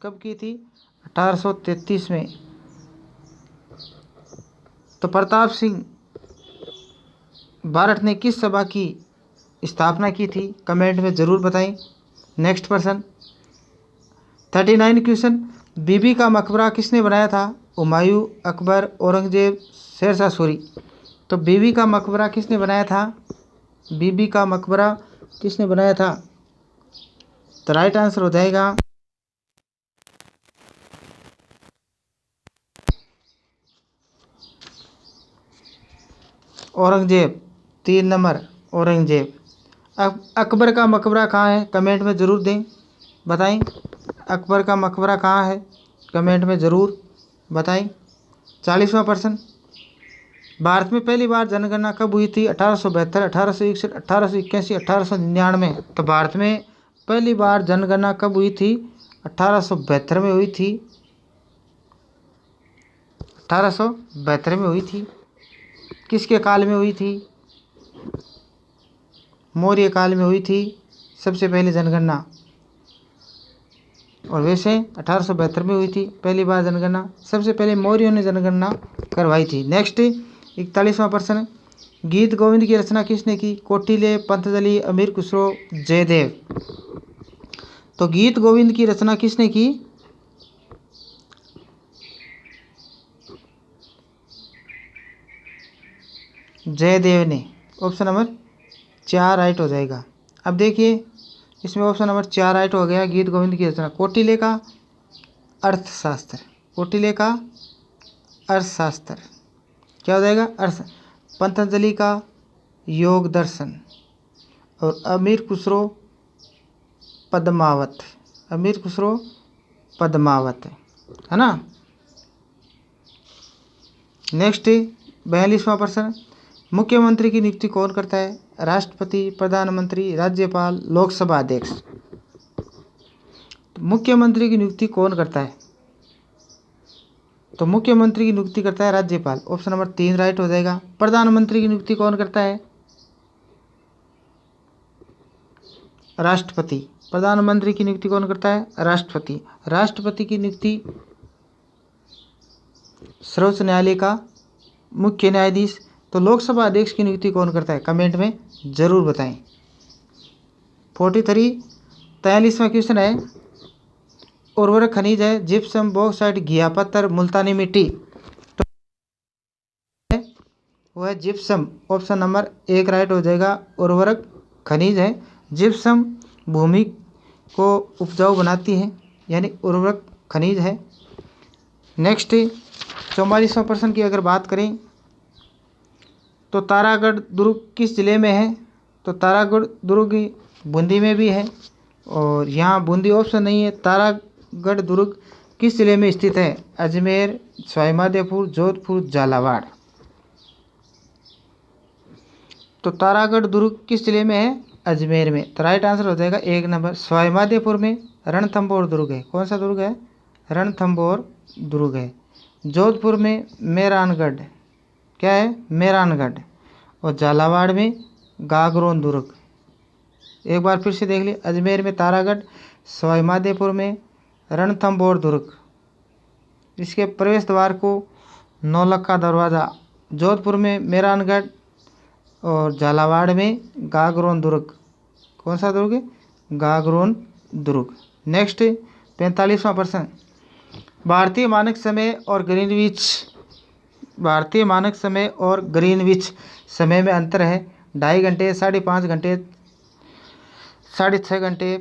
कब की थी? 1833 में। तो प्रताप सिंह बारठ ने किस सभा की स्थापना की थी? कमेंट में ज़रूर बताएं। नेक्स्ट पर्सन 39 क्वेश्चन, बीबी का मकबरा किसने बनाया था? हुमायूं, अकबर, औरंगजेब, शेरशाह सूरी। तो बीबी का मकबरा किसने बनाया था? बीबी का मकबरा किसने बनाया था? तो राइट आंसर हो जाएगा औरंगजेब। 3 नंबर औरंगजेब। अब अकबर का मकबरा कहाँ है? कमेंट में ज़रूर दें, बताएं। अकबर का मकबरा कहाँ है? कमेंट में ज़रूर बताएं। 40वां प्रश्न, भारत में पहली बार जनगणना कब हुई थी? 1872, 1861, 1881, 1899। तो भारत में पहली बार जनगणना कब हुई थी? 1872 में हुई थी। 1872 में हुई थी। किसके काल में हुई थी? मौर्य काल में हुई थी सबसे पहली जनगणना। और वैसे 1872 में हुई थी पहली बार जनगणना। सबसे पहले मौर्यों ने जनगणना करवाई थी। नेक्स्ट 41वां प्रश्न, गीत गोविंद की रचना किसने की? कौटिल्य, पतंजलि, अमीर खुसरो, जयदेव। तो गीत गोविंद की रचना किसने की? जयदेव ने। ऑप्शन नंबर 4 राइट हो जाएगा। अब देखिए इसमें ऑप्शन नंबर 4 राइट हो गया। गीत गोविंद की रचना कौटिल्य का अर्थशास्त्र, कौटिल्य का अर्थशास्त्र क्या हो जाएगा? अर्थ। पतंजलि का योग दर्शन और अमीर खुसरो पद्मावत, अमीर खुसरो पद्मावत, है ना। नेक्स्ट 42वां प्रश्न, मुख्यमंत्री की नियुक्ति कौन करता है? राष्ट्रपति, प्रधानमंत्री, राज्यपाल, लोकसभा अध्यक्ष। तो मुख्यमंत्री की नियुक्ति कौन करता है? तो मुख्यमंत्री की नियुक्ति करता है राज्यपाल। ऑप्शन नंबर 3 राइट हो जाएगा। प्रधानमंत्री की नियुक्ति कौन करता है? राष्ट्रपति। प्रधानमंत्री की नियुक्ति कौन करता है? राष्ट्रपति। राष्ट्रपति की नियुक्ति सर्वोच्च न्यायालय का मुख्य न्यायाधीश। तो लोकसभा अध्यक्ष की नियुक्ति कौन करता है? कमेंट में जरूर बताएं। 43वां क्वेश्चन है, उर्वरक खनिज है जिप्सम, बॉक्साइट, घिया पत्थर, मुल्तानी मिट्टी। तो वो है जिप्सम। ऑप्शन नंबर 1 राइट हो जाएगा। उर्वरक खनिज है जिप्सम, भूमि को उपजाऊ बनाती है, यानी उर्वरक खनिज है। नेक्स्ट 44वां प्रश्न की अगर बात करें तो तारागढ़ दुर्ग किस जिले में है? तो तारागढ़ दुर्ग बूंदी में भी है और यहाँ बूंदी ऑप्शन नहीं है। तारागढ़ दुर्ग किस जिले में स्थित है? अजमेर, सवाईमाधोपुर, जोधपुर, झालावाड़। तो तारागढ़ दुर्ग किस जिले में है? अजमेर में। तो राइट आंसर हो जाएगा 1 नंबर। सवाईमाधोपुर में रणथंभौर दुर्ग है। कौन सा दुर्ग है? रणथंभौर दुर्ग है। जोधपुर में मेहरानगढ़, क्या है? मेहरानगढ़। और झालावाड़ में गागरोन दुर्ग। एक बार फिर से देख लिए, अजमेर में तारागढ़, सवाईमाधोपुर में रणथंभौर दुर्ग, इसके प्रवेश द्वार को नौलक्खा दरवाज़ा, जोधपुर में मेहरानगढ़ और झालावाड़ में गागरोन दुर्ग। कौन सा दुर्ग है? गागरोन दुर्ग। नेक्स्ट 45वां प्रश्न, भारतीय मानक समय और ग्रीनविच, भारतीय मानक समय और ग्रीनविच समय में अंतर है 2.5 घंटे, 5.5 घंटे, 6.5 घंटे,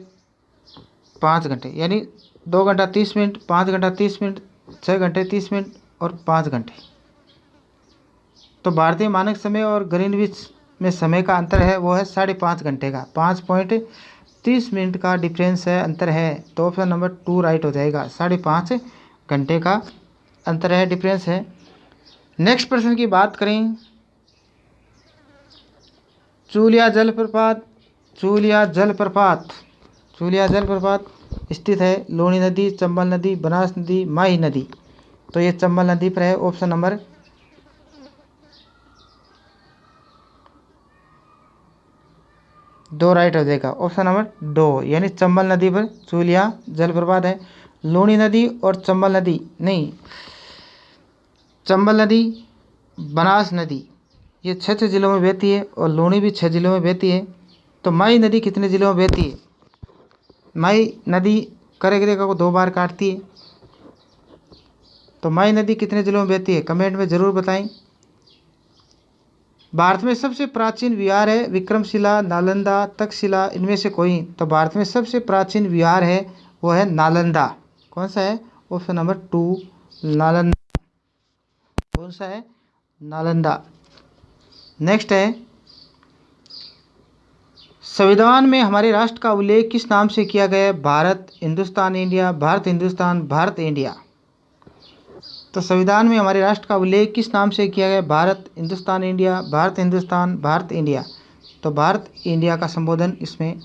5 घंटे, यानी 2 घंटा 30 मिनट, 5 घंटा 30 मिनट, 6 घंटे 30 मिनट और 5 घंटे। तो भारतीय मानक समय और ग्रीनविच में समय का अंतर है वो है 5.5 घंटे का। 5.30 मिनट का डिफरेंस है, अंतर है। तो ऑप्शन नंबर 2 राइट हो जाएगा। 5.5 घंटे का अंतर है, डिफरेंस है। नेक्स्ट प्रश्न की बात करें, चूलिया जलप्रपात, चूलिया जलप्रपात, चूलिया जलप्रपात स्थित है लूणी नदी, चंबल नदी, बनास नदी, माही नदी। तो ये चंबल नदी पर है। ऑप्शन नंबर 2 राइट हो जाएगा। ऑप्शन नंबर 2, यानी चंबल नदी पर चूलिया जलप्रपात है। लूणी नदी और चंबल नदी नहीं, चंबल नदी, बनास नदी, ये 6 जिलों में बहती है और लूणी भी 6 जिलों में बहती है। तो माई नदी कितने जिलों में बहती है? माई नदी करे रेखा को 2 बार काटती है। तो माई नदी कितने जिलों में बहती है? कमेंट में ज़रूर बताएं। भारत में सबसे प्राचीन विहार है विक्रमशिला, नालंदा, तक्षशिला, इनमें से कोई? तो भारत में सबसे प्राचीन विहार है वो है नालंदा। कौन सा है? Option number 2 Nalanda. कौन सा है? नालंदा। नेक्स्ट है, संविधान में हमारे राष्ट्र का उल्लेख किस नाम से किया गया है? Bharat, Hindustan, India, Bharat, Hindustan, Bharat, India. तो संविधान में हमारे राष्ट्र का उल्लेख किस नाम से किया गया? Bharat, Hindustan, India, Bharat, Hindustan, Bharat, India. तो भारत इंडिया का संबोधन इसमें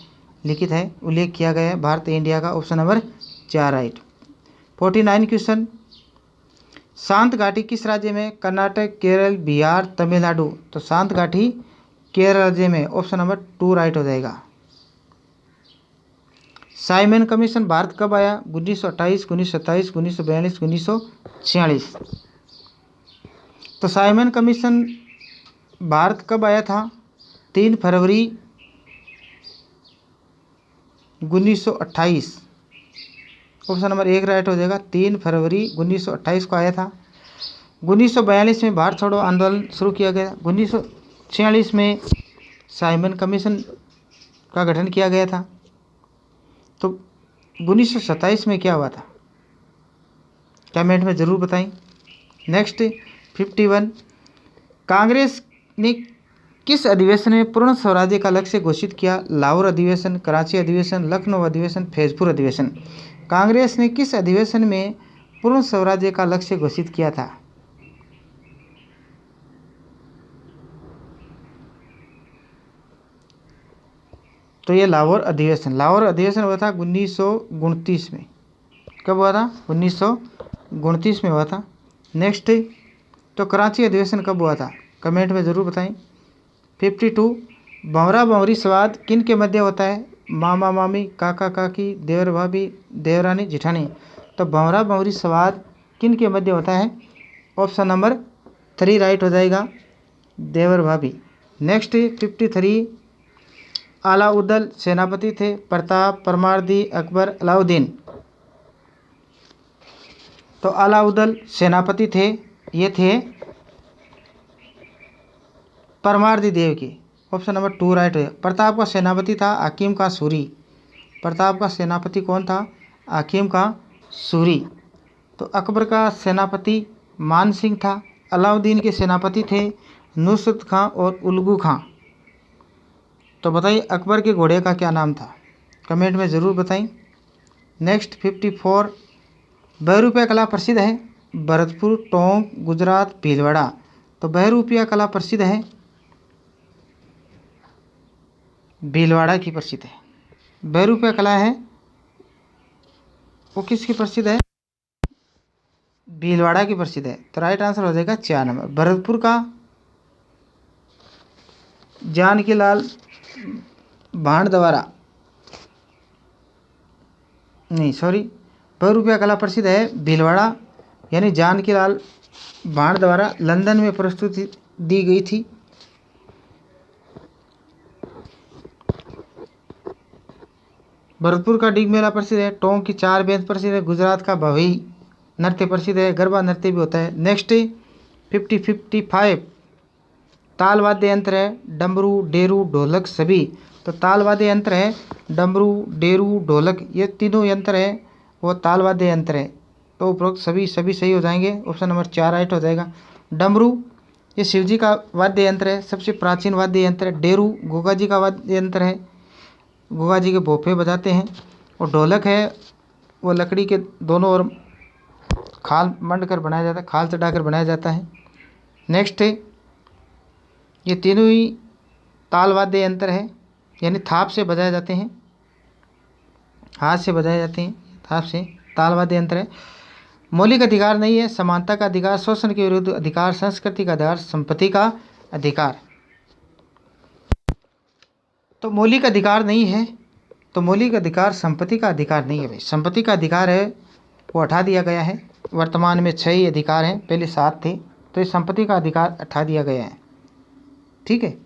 लिखित है, उल्लेख किया गया है भारत इंडिया का। Option number 4 right. 49 क्वेश्चन, शांत घाटी किस राज्य में? कर्नाटक, केरल, बिहार, तमिलनाडु। तो शांत घाटी केरल राज्य में। ऑप्शन नंबर 2 राइट हो जाएगा। साइमन कमीशन भारत कब आया? 1928, 1927, 1942, 1946। तो साइमन कमीशन भारत कब आया था? 3 फरवरी 1928। ऑप्शन नंबर 1 राइट हो जाएगा। 3 फरवरी 1928 को आया था। 1942 में भारत छोड़ो आंदोलन शुरू किया गया। 1946 में साइमन कमीशन का गठन किया गया था। तो 1927 में क्या हुआ था? कमेंट में ज़रूर बताएं। नेक्स्ट 51, कांग्रेस ने किस अधिवेशन में पूर्ण स्वराज्य का लक्ष्य घोषित किया? लाहौर अधिवेशन, कराची अधिवेशन, लखनऊ अधिवेशन, फैजपुर अधिवेशन। कांग्रेस ने किस अधिवेशन में पूर्ण स्वराज्य का लक्ष्य घोषित किया था? तो ये लाहौर अधिवेशन हुआ था 1929 में। कब हुआ था? 1929 में हुआ था। नेक्स्ट, तो कराची अधिवेशन कब हुआ था? कमेंट में ज़रूर बताएं। 52, भंवरा भंवरी संवाद किन के मध्य होता है? मामा मामी, काका काकी, देवर भाभी, देवरानी जिठानी। तो भंवरा भंवरी संवाद किन के मध्य होता है? ऑप्शन नंबर 3 राइट हो जाएगा, देवर भाभी। नेक्स्ट 53, अलाउद्दीन सेनापति थे? प्रताप, परमार्दी, अकबर, अलाउद्दीन। तो अलाउद्दीन सेनापति थे, ये थे परमार्दी देव के। ऑप्शन नंबर 2 राइट है। प्रताप का सेनापति था हाकिम का सूरी। प्रताप का सेनापति कौन था? हाकिम का सूरी। तो अकबर का सेनापति मान सिंह था। अलाउद्दीन के सेनापति थे नुसरत खां और उलगू खां। तो बताइए अकबर के घोड़े का क्या नाम था? कमेंट में ज़रूर बताएं। नेक्स्ट 54, बहरूपिया कला प्रसिद्ध है? भरतपुर, टोंक, गुजरात, भीलवाड़ा। तो बहरूपिया कला प्रसिद्ध है भीलवाड़ा की प्रसिद्ध है। बहरूपिया कला है वो किसकी प्रसिद्ध है? भीलवाड़ा की प्रसिद्ध है। तो राइट आंसर हो जाएगा 4 नंबर। भरतपुर का जानकी लाल भांडदवारा, नहीं सॉरी, बहरूपिया कला प्रसिद्ध है भीलवाड़ा, यानी जानकी लाल भांड द्वारा लंदन में प्रस्तुति दी गई थी। भरतपुर का डिग मेला प्रसिद्ध है। टोंक की 4 बेंत प्रसिद्ध है। गुजरात का भवई नृत्य प्रसिद्ध है। गरबा नृत्य भी होता है। नेक्स्ट 55, ताल वाद्य यंत्र है? डमरू, डेरू, ढोलक, सभी। तो ताल वाद्य यंत्र है डमरू, डेरू, ढोलक, ये तीनों यंत्र है वो ताल वाद्य यंत्र है। तो उपरोक्त सभी सही हो जाएंगे। ऑप्शन नंबर 4 राइट हो जाएगा। डमरू ये शिवजी का वाद्य यंत्र है, सबसे प्राचीन वाद्य यंत्र है। डेरू गोगा जी का वाद्य यंत्र है, गोगा जी के भोपे बजाते हैं। और ढोलक है वो लकड़ी के दोनों ओर खाल मंड कर बनाया जाता है, खाल चढ़ाकर बनाया जाता है। नेक्स्ट ये तीनों ही ताल वाद्य यंत्र है, यानी थाप से बजाए जाते हैं, हाथ से बजाए जाते हैं, थाप से। ताल वाद्य यंत्र है। मौलिक अधिकार नहीं है। समानता का अधिकार, शोषण के विरुद्ध अधिकार, संस्कृति का अधिकार, संपत्ति का अधिकार। तो मौलिक अधिकार नहीं है। तो मौलिक अधिकार संपत्ति का अधिकार नहीं है भाई। संपत्ति का अधिकार है वो हटा दिया गया है। वर्तमान में 6 ही अधिकार हैं, पहले 7 थे। तो इस संपत्ति का अधिकार हटा दिया गया है। ठीक है।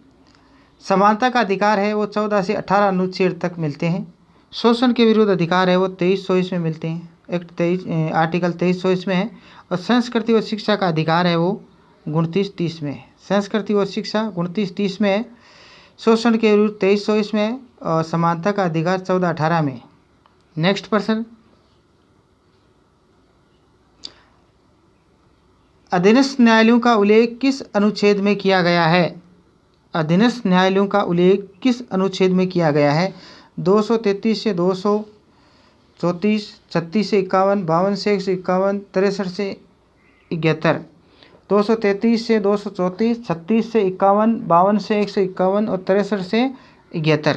समानता का अधिकार है वो 14 से 18 अनुच्छेद तक मिलते हैं। शोषण के विरुद्ध अधिकार है वो 2324 में मिलते हैं, एक्ट 23 आर्टिकल 2324 में है। और संस्कृति और शिक्षा का अधिकार है वो 2930 में है। संस्कृति और शिक्षा 2930 में है, शोषण के विरुद्ध 2324 में है और समानता का अधिकार 1418 में है। नेक्स्ट प्रश्न, अधीनस्थ न्यायालयों का उल्लेख किस अनुच्छेद में किया गया है? अधीनस्थ न्यायालयों का उल्लेख किस अनुच्छेद में किया गया है? 233 से 234, 36 से 51, 52 से 151, 63 से 71। 233 से 234, 36 से 51, 52 से 151 और 63 से 71।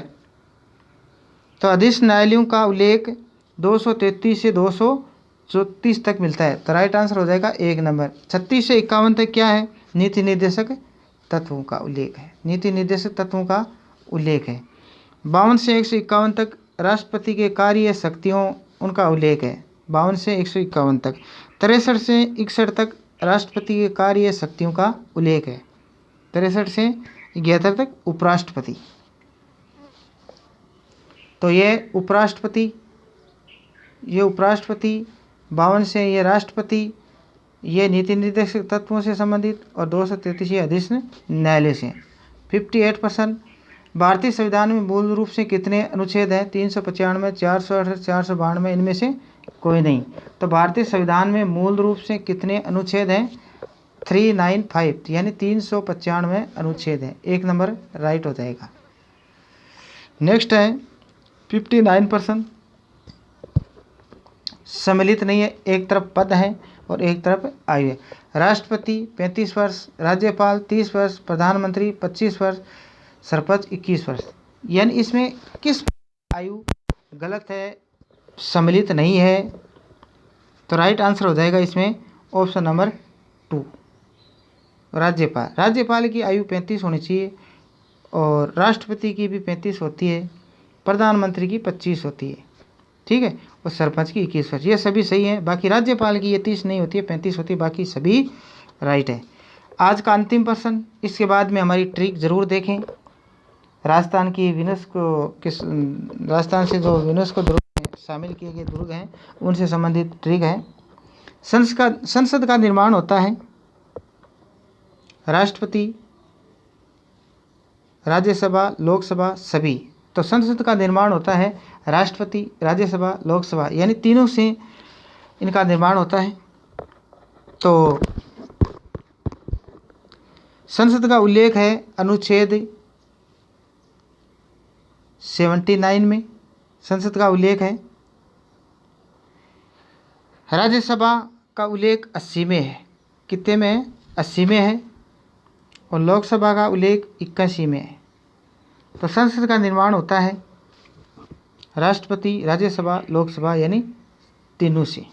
तो अधीनस्थ न्यायालयों का उल्लेख 233 से 234 तक मिलता है। तो राइट आंसर हो जाएगा 1 नंबर। 36 से 51 तक क्या है? नीति निर्देशक तत्वों का उल्लेख है। नीति निर्देशक तत्वों का उल्लेख है। 52 से 151 तक राष्ट्रपति के कार्य शक्तियों उनका उल्लेख है। 52 से 151 तक। 63 से 61 तक राष्ट्रपति के कार्य शक्तियों का उल्लेख है। 63 से 71 तक उपराष्ट्रपति। तो ये उपराष्ट्रपति, ये उपराष्ट्रपति, 52 से ये राष्ट्रपति, ये नीति निर्देशक तत्वों से संबंधित और 233 ये अधीनस्थ न्यायालय से। 58%। भारतीय संविधान में मूल रूप से कितने अनुच्छेद हैं? 395, 468, 492, इनमें से कोई नहीं। तो भारतीय संविधान में मूल रूप से कितने अनुच्छेद हैं? 395, यानी 395 अनुच्छेद हैं। 1 नंबर राइट हो जाएगा। नेक्स्ट है 59%। सम्मिलित नहीं है, एक तरफ पद है और एक तरफ आयु है। राष्ट्रपति 35 वर्ष, राज्यपाल 30 वर्ष, प्रधानमंत्री 25 वर्ष, सरपंच 21 वर्ष। यानी इसमें किस आयु गलत है? सम्मिलित नहीं है। तो राइट आंसर हो जाएगा इसमें ऑप्शन नंबर 2, राज्यपाल। राज्यपाल की आयु 35 होनी चाहिए और राष्ट्रपति की भी 35 होती है, प्रधानमंत्री की 25 होती है, ठीक है, और सरपंच की 21 वर्ष। ये सभी सही है। बाकी राज्यपाल की ये 30 नहीं होती है, 35 होती है, बाकी सभी राइट है। आज का अंतिम प्रश्न, इसके बाद में हमारी ट्रिक जरूर देखें। राजस्थान की राजस्थान से जो यूनेस्को दुर्ग शामिल किए गए दुर्ग हैं उनसे संबंधित ट्रिक है। संसद का निर्माण होता है राष्ट्रपति, राज्यसभा, लोकसभा सभी। तो संसद का निर्माण होता है राष्ट्रपति, राज्यसभा, लोकसभा, यानी तीनों से इनका निर्माण होता है। तो संसद का उल्लेख है अनुच्छेद 79 में संसद का उल्लेख है। राज्यसभा का उल्लेख 80 में है। कितने में है? 80 में है। और लोकसभा का उल्लेख 81 में है। तो संसद का निर्माण होता है राष्ट्रपति, राज्यसभा, लोकसभा, यानी तीनों से।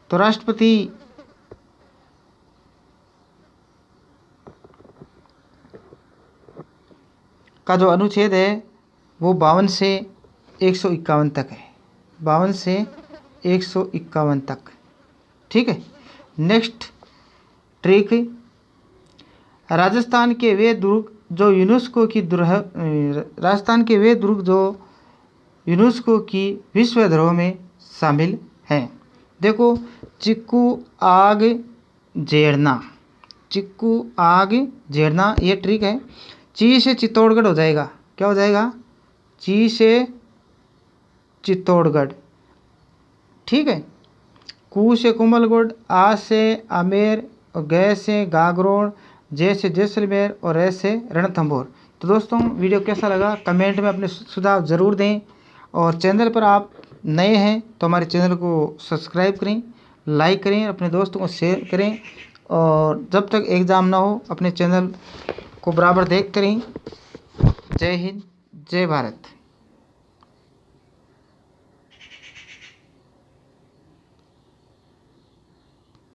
तो राष्ट्रपति का जो अनुच्छेद है वो 52 से 151 तक है। 52 से 151 तक, ठीक है। नेक्स्ट ट्रिक, राजस्थान के वे दुर्ग जो यूनेस्को की राजस्थान के वे दुर्ग जो यूनेस्को की विश्व धरोहर में शामिल हैं। देखो, चिक्कू आग जेड़ना, चिक्कू आग जेड़ना, ये ट्रिक है। ची से चित्तौड़गढ़ हो जाएगा। क्या हो जाएगा? ची से चित्तौड़गढ़, ठीक है। कू से कुंभलगढ़, आ से आमेर, और गे से गागरोड़, जे से जैसलमेर और रे से रणथंभौर। तो दोस्तों, वीडियो कैसा लगा कमेंट में अपने सुझाव ज़रूर दें। और चैनल पर आप नए हैं तो हमारे चैनल को सब्सक्राइब करें, लाइक करें, अपने दोस्तों को शेयर करें। और जब तक एग्ज़ाम ना हो अपने चैनल को बराबर देखते रहें। जय हिंद, जय भारत।